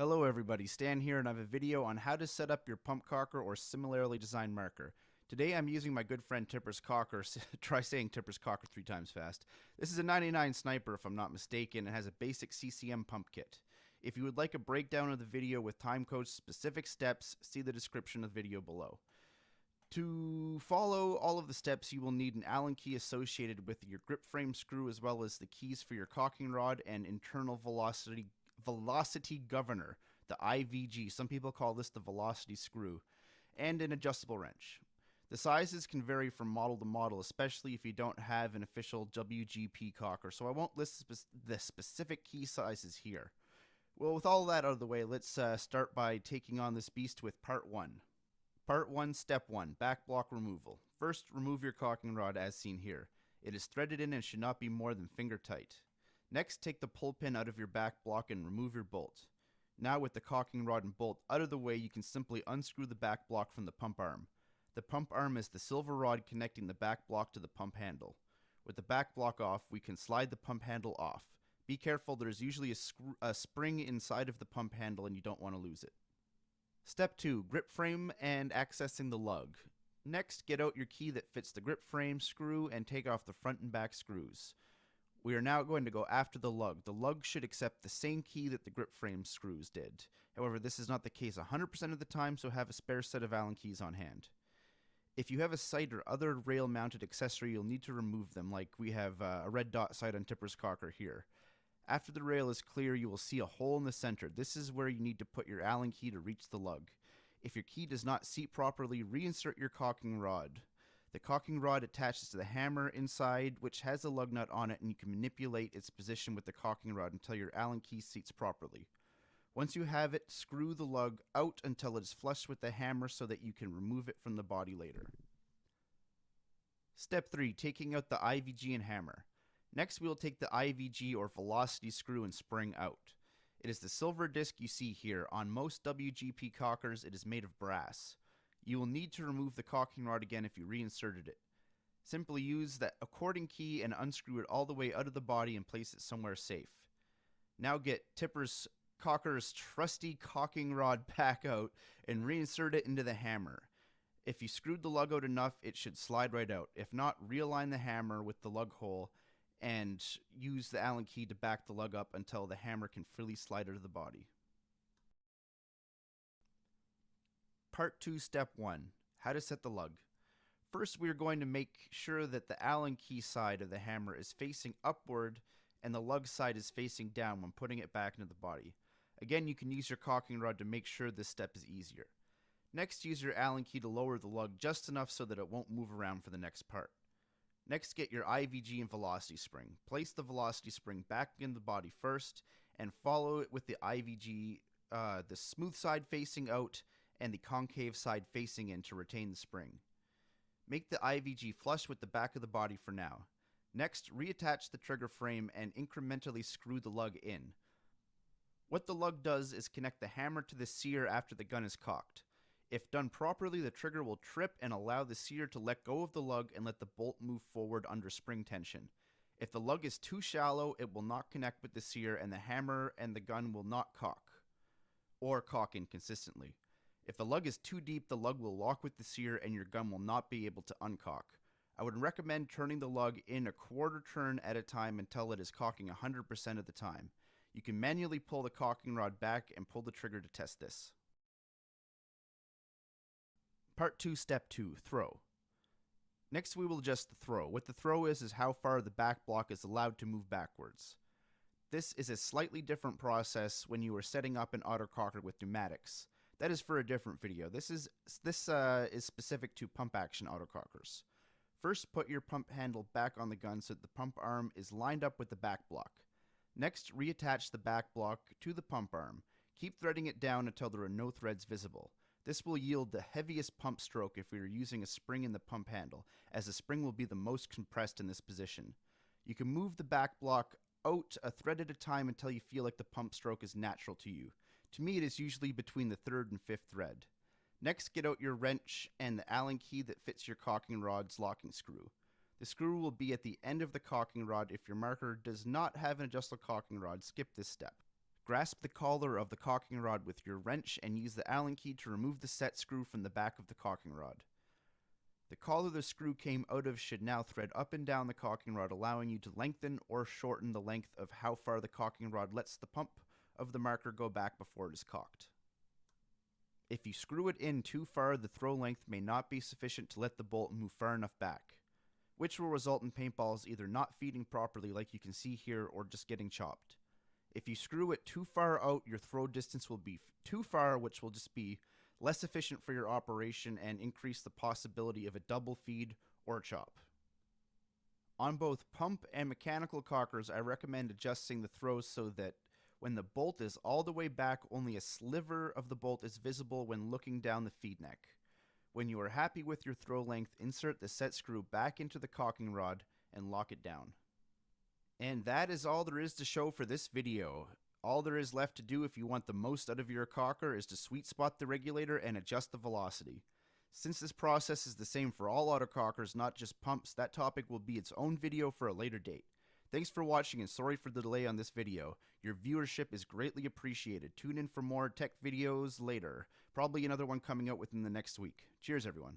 Hello everybody, Stan here and I have a video on how to set up your pump cocker or similarly designed marker. Today I'm using my good friend Tipper's Cocker. Try saying Tipper's Cocker 3 times fast. This is a 99 sniper if I'm not mistaken and has a basic CCM pump kit. If you would like a breakdown of the video with time codes, specific steps, see the description of the video below. To follow all of the steps, you will need an Allen key associated with your grip frame screw, as well as the keys for your cocking rod and internal velocity governor, the IVG. Some people call this the velocity screw, and an adjustable wrench. The sizes can vary from model to model, especially if you don't have an official WGP cocker, so I won't list the specific key sizes here. Well, with all that out of the way, let's start by taking on this beast with part 1. Part 1, Step 1, Back Block Removal. First, remove your cocking rod as seen here. It is threaded in and should not be more than finger tight. Next, take the pull pin out of your back block and remove your bolt. Now with the cocking rod and bolt out of the way, you can simply unscrew the back block from the pump arm. The pump arm is the silver rod connecting the back block to the pump handle. With the back block off, we can slide the pump handle off. Be careful, there is usually a spring inside of the pump handle and you don't want to lose it. Step 2, grip frame and accessing the lug. Next, get out your key that fits the grip frame screw and take off the front and back screws. We are now going to go after the lug. The lug should accept the same key that the grip frame screws did. However, this is not the case 100% of the time, so have a spare set of Allen keys on hand. If you have a sight or other rail-mounted accessory, you'll need to remove them, like we have a red dot sight on Tipper's Cocker here. After the rail is clear, you will see a hole in the center. This is where you need to put your Allen key to reach the lug. If your key does not seat properly, reinsert your cocking rod. The cocking rod attaches to the hammer inside, which has a lug nut on it, and you can manipulate its position with the cocking rod until your Allen key seats properly. Once you have it, screw the lug out until it is flush with the hammer so that you can remove it from the body later. Step 3, taking out the IVG and hammer. Next, we will take the IVG or velocity screw and spring out. It is the silver disc you see here. On most WGP cockers, it is made of brass. You will need to remove the cocking rod again if you reinserted it. Simply use the according key and unscrew it all the way out of the body and place it somewhere safe. Now get Tipper's Cocker's trusty cocking rod back out and reinsert it into the hammer. If you screwed the lug out enough, it should slide right out. If not, realign the hammer with the lug hole and use the Allen key to back the lug up until the hammer can freely slide out of the body. Part 2, Step 1, How to set the lug. First, we are going to make sure that the Allen key side of the hammer is facing upward and the lug side is facing down when putting it back into the body. Again, you can use your cocking rod to make sure this step is easier. Next, use your Allen key to lower the lug just enough so that it won't move around for the next part. Next, get your IVG and velocity spring. Place the velocity spring back in the body first and follow it with the IVG, the smooth side facing out and the concave side facing in to retain the spring. Make the IVG flush with the back of the body for now. Next, reattach the trigger frame and incrementally screw the lug in. What the lug does is connect the hammer to the sear after the gun is cocked. If done properly, the trigger will trip and allow the sear to let go of the lug and let the bolt move forward under spring tension. If the lug is too shallow, it will not connect with the sear and the hammer and the gun will not cock or cock inconsistently. If the lug is too deep, the lug will lock with the sear and your gun will not be able to uncock. I would recommend turning the lug in a quarter turn at a time until it is cocking 100% of the time. You can manually pull the cocking rod back and pull the trigger to test this. Part 2, Step 2, Throw. Next, we will adjust the throw. What the throw is how far the back block is allowed to move backwards. This is a slightly different process when you are setting up an autococker with pneumatics. That is for a different video. This is specific to pump action autocockers. First, put your pump handle back on the gun so that the pump arm is lined up with the back block. Next, reattach the back block to the pump arm. Keep threading it down until there are no threads visible. This will yield the heaviest pump stroke if we are using a spring in the pump handle, as the spring will be the most compressed in this position. You can move the back block out a thread at a time until you feel like the pump stroke is natural to you. To me, it is usually between the 3rd and 5th thread. Next, get out your wrench and the Allen key that fits your cocking rod's locking screw. The screw will be at the end of the cocking rod. If your marker does not have an adjustable cocking rod, skip this step. grasp the collar of the caulking rod with your wrench and use the Allen key to remove the set screw from the back of the caulking rod. The collar the screw came out of should now thread up and down the caulking rod, allowing you to lengthen or shorten the length of how far the caulking rod lets the pump of the marker go back before it is caulked. If you screw it in too far, the throw length may not be sufficient to let the bolt move far enough back, which will result in paintballs either not feeding properly like you can see here or just getting chopped. If you screw it too far out, your throw distance will be too far, which will just be less efficient for your operation and increase the possibility of a double feed or chop. On both pump and mechanical caulkers, I recommend adjusting the throws so that when the bolt is all the way back, only a sliver of the bolt is visible when looking down the feed neck. When you are happy with your throw length, insert the set screw back into the caulking rod and lock it down. And that is all there is to show for this video. All there is left to do if you want the most out of your caulker is to sweet spot the regulator and adjust the velocity. Since this process is the same for all autocockers, not just pumps, that topic will be its own video for a later date. Thanks for watching and sorry for the delay on this video. Your viewership is greatly appreciated. Tune in for more tech videos later. Probably another one coming out within the next week. Cheers, everyone.